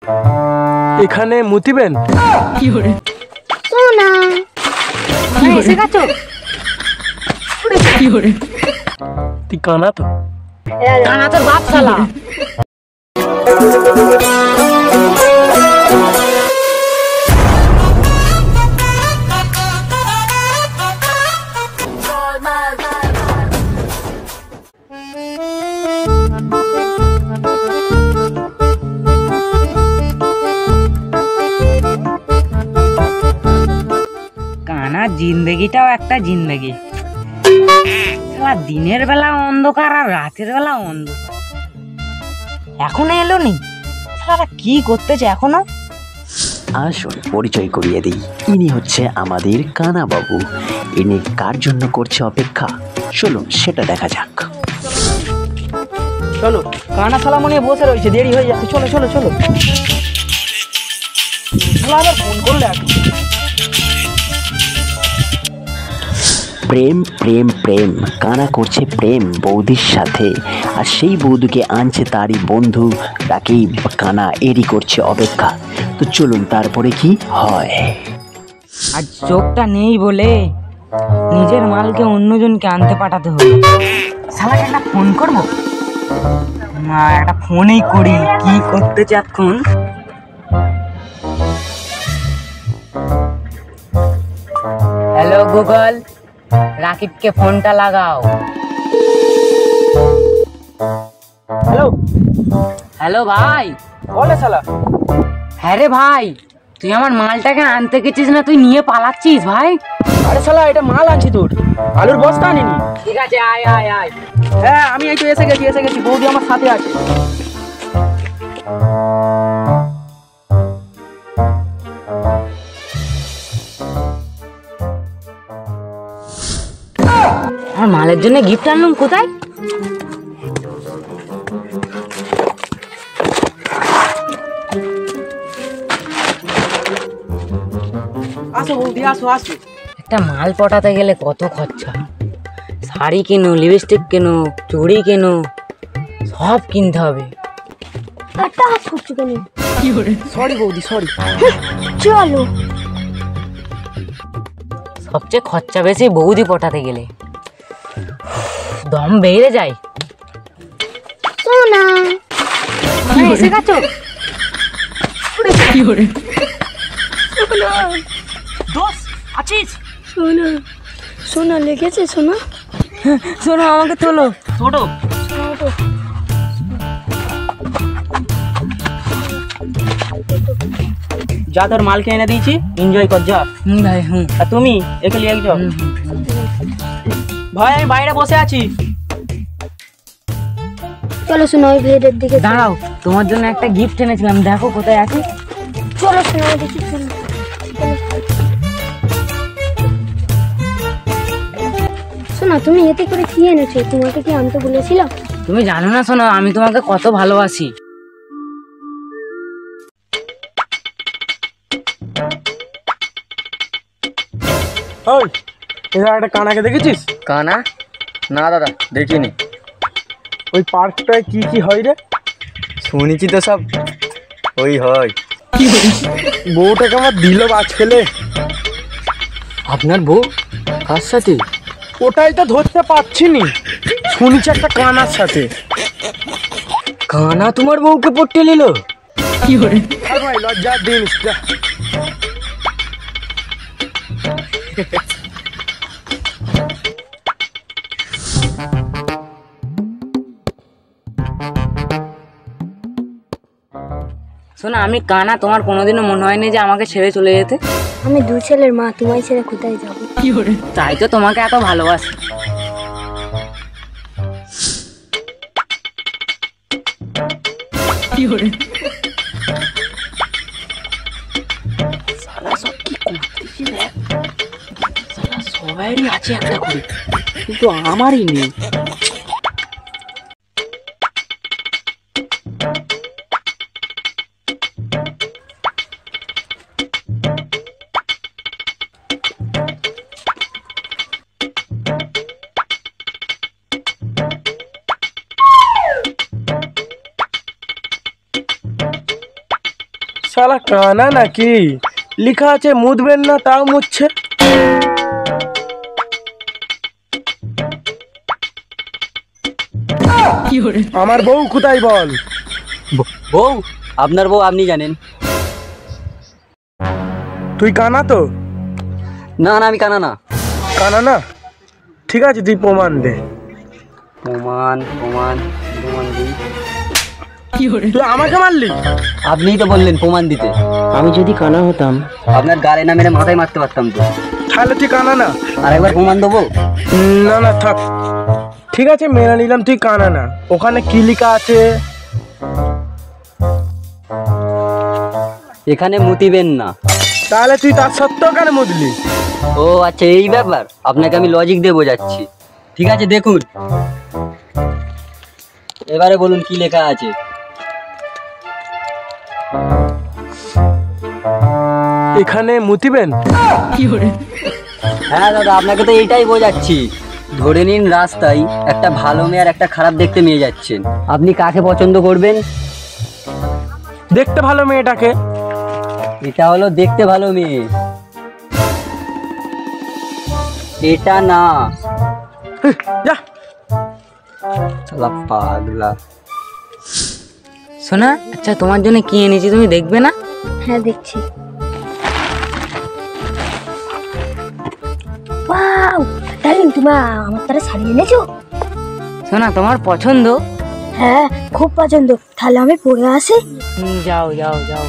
এখানে মুতিবেন? সোনা এসে গেছো? তুই কানা তো? কানা তোর বাপ শালা। কানা জিন্দেগিটাও একটা জিন্দেগি। সারা দিনের বেলা অন্ধকার আর রাতের বেলা অন্ধকার। এখনো এলো নি? সারা কি করতেছে এখনো? আসুন পরিচয় করিয়ে দিই, ইনি হচ্ছে আমাদের কানা বাবু। ইনি কার জন্য করছে অপেক্ষা, চলো সেটা দেখা যাক। চলো, কানা শালা মনে বসে রয়েছে, দেরি হয়ে যাচ্ছে, চলো চলো চলো। আবার ফোন করলে প্রেম প্রেম প্রেম, কানা করছে প্রেম বৌদির সাথে, আর সেই বৌদিকে আনছে তারই বন্ধু, তাকেই কানা এরই করছে অপেক্ষা। তো চলুন তারপরে কি হয়। আজ চোখটা নেই বলে নিজের মালকে অন্যজনকে আনতে পাঠাতে হবে। শালাকে একটা ফোন করবো না, একটা ফোনই করি। কি করতেছে এখন? হ্যালো গুগল, রাকিবকে ফোনটা লাগাও। হ্যালো হ্যালো ভাই। বলে শালা। হ্যাঁ রে ভাই, তুই আমার মালটাকে আনতে গেছিস না, তুই নিয়ে পালাচ্ছিস ভাই? আরে শালা, এটা মাল আনছি তোর, আলুর বস্তা আনিনি। ঠিক আছে, আয় আয় আয়। হ্যাঁ আমি এই তো এসে গেছি, বৌদি আমার সাথে আছে। আমার মালের জন্য গিফট আনলাম কোথায়? আসো বৌদি, আসো আসো। একটা মাল পটাতে গেলে কত খরচা। শাড়ি কেনো, লিপস্টিক কেনো, চুড়ি কেনো, সব কিনতে হবে। একটা হাত করছো কেন? সরি বৌদি, সরি। চলো। সবচেয়ে খরচা বেশি বৌদি পটাতে গেলে, দম বেড়ে যায়। সোনা এসে গেছো? দোষ আছিস? সোনা সোনা লেগেছে সোনা? শোনো, আমাকে তোলো। ছোটো যা, তোর মালকে এনে দিয়েছি, এনজয় কর যা। ভাই আর তুমি একে লিয়ে যাও। ভাই আমি বাইরে বসে আছি। চলো সোনা, ওই ভিড়ের দিকে দাঁড়াও, তোমার জন্য একটা গিফট এনেছিলাম, দেখো কোথায় আছে। চলো সোনা, দেখি সোনা। সোনা তুমি এতে করে কি এনেছো? তোমাকে কি আনতে বলেছিলাম? তুমি জানো না শোনো, আমি তোমাকে কত ভালোবাসি। ওই এরা একটা কানাকে দেখেছিস? কানা? না দাদা, দেখিনি। ওই পার্কটায় কি কি হয় রে? শুনেছি তো সব ওই হয়। বউটাকে আমার দিল বাজ ফেলে। আপনার বউ কার সাথে? ওটাই তো ধরতে পারছি নি, শুনেছি একটা কানার সাথে। কানা তোমার বউকে পট্টে নিল? আর ভাই লজ্জার দিন। শোনো, আমি কানা, তোমার কোনোদিনও মনে হয়নি যে আমাকে ছেড়ে চলে যেতে? আমি দু ছেলের মা, তোমায় ছেড়ে কোথায় যাবো? তাই তো তোমাকে এত ভালোবাসি। সবাইরই আছে একটা করে, কিন্তু আমারই নেই। শালা কানা নাকি? লেখা আছে মুদবেন না, তাও মুচ্ছে। আমার বউ কোথায় বল? বউ? আপনার বউ আপনি জানেন। তুই কানা তো? না না, আমি কানা না। কানা না? ঠিক আছে, তুই প্রমাণ দে। প্রমাণ প্রমাণ প্রমাণ দিই। তুই আমাকে মারলি? আপনিই তো বললেন প্রমাণ দিতে। আমি যদি কানা হতাম আপনার গালে না মেরে মাথায় মারতে পারতাম তো। তাহলে তুই কানা না? আর একবার প্রমাণ দেবো? না না থাক, ঠিক আছে মেনে নিলাম তুই কানা না। ওখানে কি লেখা আছে? এখানে মুতিবেন না। তাহলে তুই তার সত্ত্বেও কেন মুদলি? ও আচ্ছা, এই ব্যাপার। আপনাকে আমি লজিক দিয়ে বোঝাচ্ছি। ঠিক আছে দেখুন, এবারে বলুন কি লেখা আছে। এখানে মুতিবেন? হ্যাঁ দাদা, আপনাকে তো এইটাই বোঝাচ্ছি। ধরে নিন রাস্তায় একটা ভালো মেয়ে আর একটা খারাপ দেখতে মেয়ে যাচ্ছেন, আপনি কাকে পছন্দ করবেন? দেখতে ভালো মেয়েটাকে। এটা হলো দেখতে ভালো মেয়ে, এটা না। যা। শালা পাগলা। শোনা, আচ্ছা তোমার জন্য কি এনেছি তুমি দেখবে না? হ্যাঁ দেখছি। ওয়াও ডার্লিং, তুমি আমার তারা শাড়ি এনেছো? শোনা, তোমার পছন্দ? হ্যাঁ খুব পছন্দ। তাহলে আমি পরে আসি। যাও যাও যাও।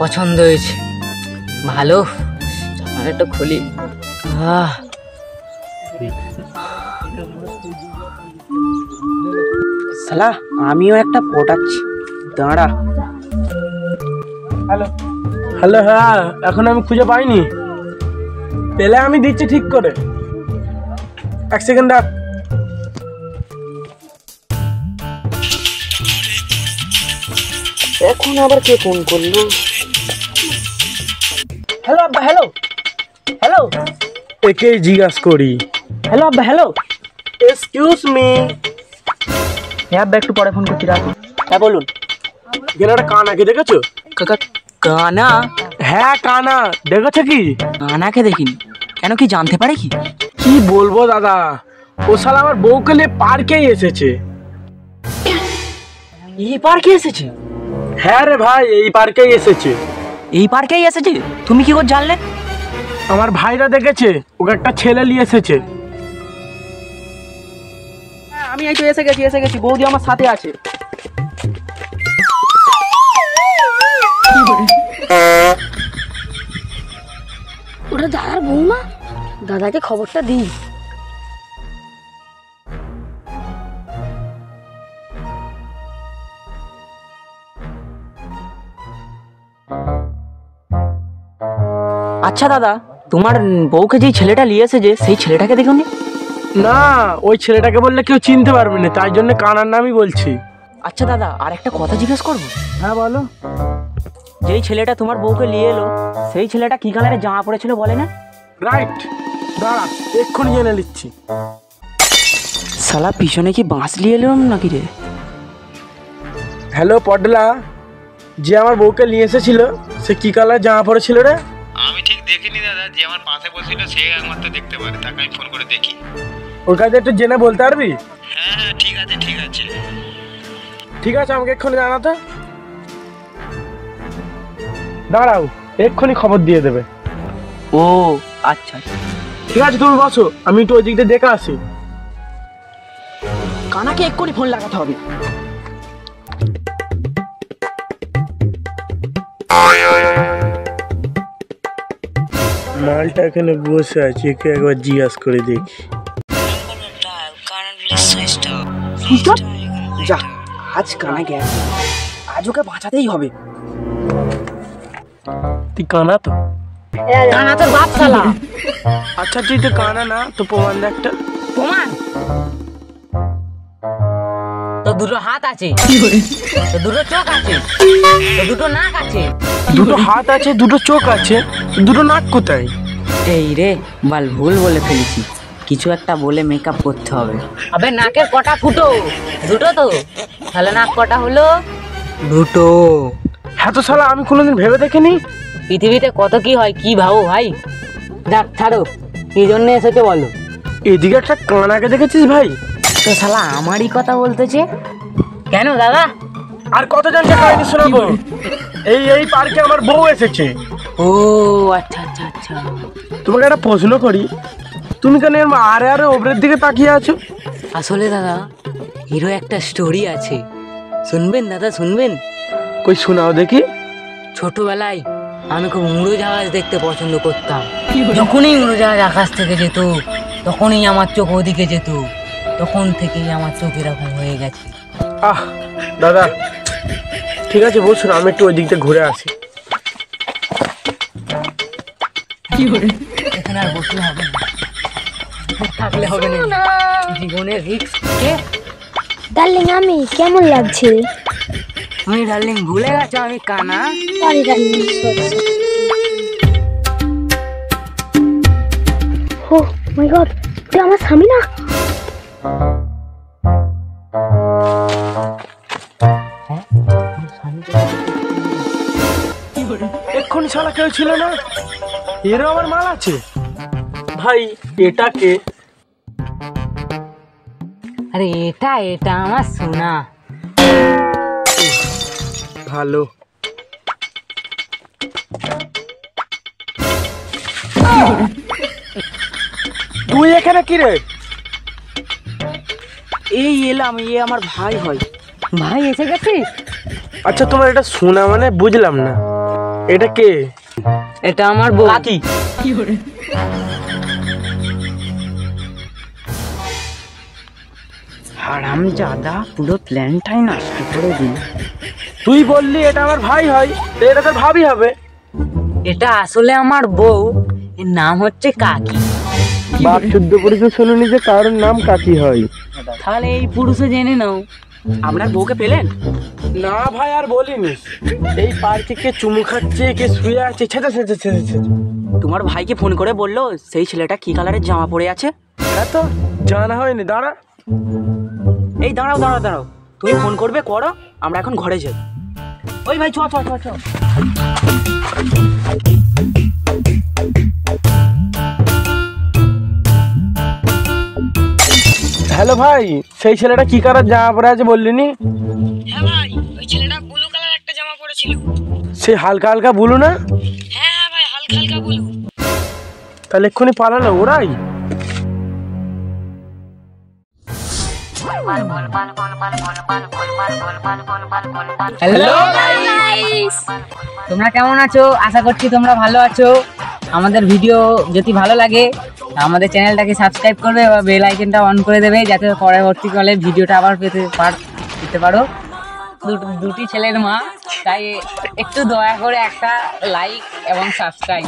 পছন্দ হয়েছে, ভালো। আমার একটু খুলি। শালা আমিও একটা পটাচ্ছি, দাঁড়া। হ্যালো হ্যালো, হ্যাঁ এখন আমি খুঁজে পাইনি, পেলে আমি দিচ্ছি ঠিক করে। এক সেকেন্ড রাখ। এখন আবার কে ফোন করলো? হ্যালো আব্বা, হ্যালো হ্যালো। একেই জিজ্ঞাসা করি। হ্যালো আব্বা, হ্যালো। Excuse me. হ্যাঁ আব্বা, একটু পরে ফোন করছি, রাখ। হ্যাঁ বলুন। এখানে একটা কানাকে দেখেছো? কাকা, কানা? হ্যাঁ কানা দেখেছো কি? কানাকে দেখিনি, কেন কি জানতে পারে কি? কি বলবো দাদা, ও শালা আমার বউকে নিয়ে পার্কেই এসেছে। এই পার্কে এসেছে? হ্যাঁ রে ভাই, এই পার্কেই এসেছে। এই পার্কেই এসেছে? তুমি কি করে জানলে? আমার ভাইরা দেখেছে, ওকে একটা ছেলে নিয়ে এসেছে। হ্যাঁ আমি এই তো এসে গেছি, বৌদি আমার সাথে আছে। ওটা দাদার বৌমা, দাদাকে খবরটা দিই। আচ্ছা দাদা, তোমার বউকে যেই ছেলেটা নিয়ে এসেছে সেই ছেলেটাকে দেখুন। না, ওই ছেলেটাকে বললে কেউ চিনতে পারবে না, তাই জন্য কানার নামই বলছি। আচ্ছা দাদা, আর একটা কথা জিজ্ঞেস করবো? হ্যাঁ বলো। যেই ছেলেটা তোমার বউকে নিয়ে এলো সেই ছেলেটা কি কালারের জামা পড়েছিল বলে না? রাইট, দাঁড়া এক্ষুনি জেনে নিচ্ছি। শালা পিছনে কি বাঁশ নিয়ে এলাম নাকি রে? হ্যালো পডলা, যে আমার বউকে নিয়ে এসেছিল সে কি কালার জামা পরেছিল রে? আমি ঠিক দেখিনি দাদা, যে আমার পাশে বসেছিল সে একমাত্র দেখতে পারে, তাকে আমি ফোন করে দেখি। ওর কাছে একটু জেনে বলতে পারবি? হ্যাঁ হ্যাঁ ঠিক আছে ঠিক আছে। ঠিক আছে, আমাকে এক্ষুনি জানাতে। দাঁড়াও, এক্ষুনি খবর দিয়ে দেবে। ও আচ্ছা, ঠিক আছে তুমি বসো, আমি একটু ওই দিক দিয়ে দেখে আসি। কানাকে এক্ষুনি ফোন লাগাতে হবে। মালটা এখানে বসে আছে, একে একবার জিজ্ঞাসা করে দেখি। যা, আজ কানা গেছে, আজ ওকে বাঁচাতেই হবে। তুই কানা তো? কানা তোর বাপ শালা। আচ্ছা তুই তো কানা না, তো প্রমাণ দে একটা। প্রমাণ? তো দুটো হাত আছে, তো দুটো চোখ আছে, তো দুটো নাক আছে। দুটো হাত আছে, দুটো চোখ আছে, দুটো নাক কোথায়? এই রে বাল, ভুল বলে ফেলেছি। কিছু একটা বলে মেকআপ করতে হবে। আবে নাকের কটা ফুটো? দুটো তো? তাহলে নাক কটা হলো? দুটো। হ্যাঁ তো শালা আমি কোনোদিন ভেবে দেখিনি। পৃথিবীতে কত কি হয়, কি ভাবো ভাই? যাক ছাড়ো, কি জন্য এসেছে বলো? এদিকে একটা কানাকে দেখেছিস ভাই? তো শালা আমারই কথা বলতেছে কেন দাদা? আর কতজনকে কাহিনী শোনাবো? এই পার্কে আমার বউ এসেছে। ও আচ্ছা আচ্ছা আচ্ছা। তোমাকে একটা প্রশ্ন করি, তুমি কেন এর আরে ওপরের দিকে তাকিয়ে আছো? আসলে দাদা হিরো একটা স্টোরি আছে, শুনবেন দাদা শুনবেন? কই শোনাও দেখি। ছোটবেলায় আমি খুব উড়োজাহাজ দেখতে পছন্দ করতাম। যখনই উড়োজাহাজ আকাশ থেকে যেত তখনই আমার চোখ ওদিকে যেত, তখন থেকেই আমার চোখ এরকম হয়ে গেছে। আহ দাদা ঠিক আছে বলছো, আমি একটু ওই দিকটা ঘুরে আসি। এখানে আর বসলে হবে না, থাকলে হবে না, জীবনের রিস্ক। ডার্লিং আমি কেমন লাগছে? তুমি ডার্লিং ভুলে গেছো আমি কানা? Sorry darling, sorry. Oh my god, তুই আমার স্বামী না? এক্ষুনি শালা কেউ ছিল না, এরও আমার মাল আছে। ভাই এটাকে? আরে এটা এটা আমার সোনা। ভালো। তুই এখানে কি রে? এই এলাম, আমার ভাই হয়। ভাই এসে গেছিস? আচ্ছা তোমার এটা শোনা মানে বুঝলাম না, এটা কে? এটা আমার বউ। কাকি হারামজাদা, পুরো প্ল্যানটাই নষ্ট করে দিল। তুই বললি এটা আমার ভাই হয়, তো এটা তোর ভাবি হবে। এটা আসলে আমার বউ, এর নাম হচ্ছে কাকি। বাপ শুদ্ধ পরিচয় শুনুনি যে কারোর নাম কাকি হয়। তাহলে এই পুরুষে জেনে নাও। আপনার বউকে পেলেন? না ভাই আর বলিনিস, এই পার্কে কে চুমু খাচ্ছে, কে শুয়ে আছে। ছেঁচা ছেঁচা ছেঁচা ছেঁচা। তোমার ভাইকে ফোন করে বললো সেই ছেলেটা কি কালারের জামা পরে আছে। এত জানা হয়নি, দাঁড়া। এই দাঁড়াও দাঁড়াও দাঁড়াও, তুমি ফোন করবে করো, আমরা এখন ঘরে যাই। ওই ভাই চ চ চ চ। হ্যালো ভাই, সেই ছেলেটা কি কালার জামা পরে আছে বললিনি? হ্যাঁ ভাই, ওই ছেলেটা ব্লু কালার একটা জামা পরেছিল। সে হালকা হালকা বলু না? হ্যাঁ ভাই, হালকা হালকা ব্লু। তাহলে এক্ষুনি পালালো ওরাই। হ্যালো গাইস, তোমরা কেমন আছো? আশা করছি তোমরা ভালো আছো। আমাদের ভিডিও যদি ভালো লাগে আমাদের চ্যানেলটাকে সাবস্ক্রাইব করবে বা বেল আইকনটা অন করে দেবে, যাতে পরবর্তীকালে ভিডিওটা আবার পেতে পারো। দুটি ছেলের মা, তাই একটু দয়া করে একটা লাইক এবং সাবস্ক্রাইব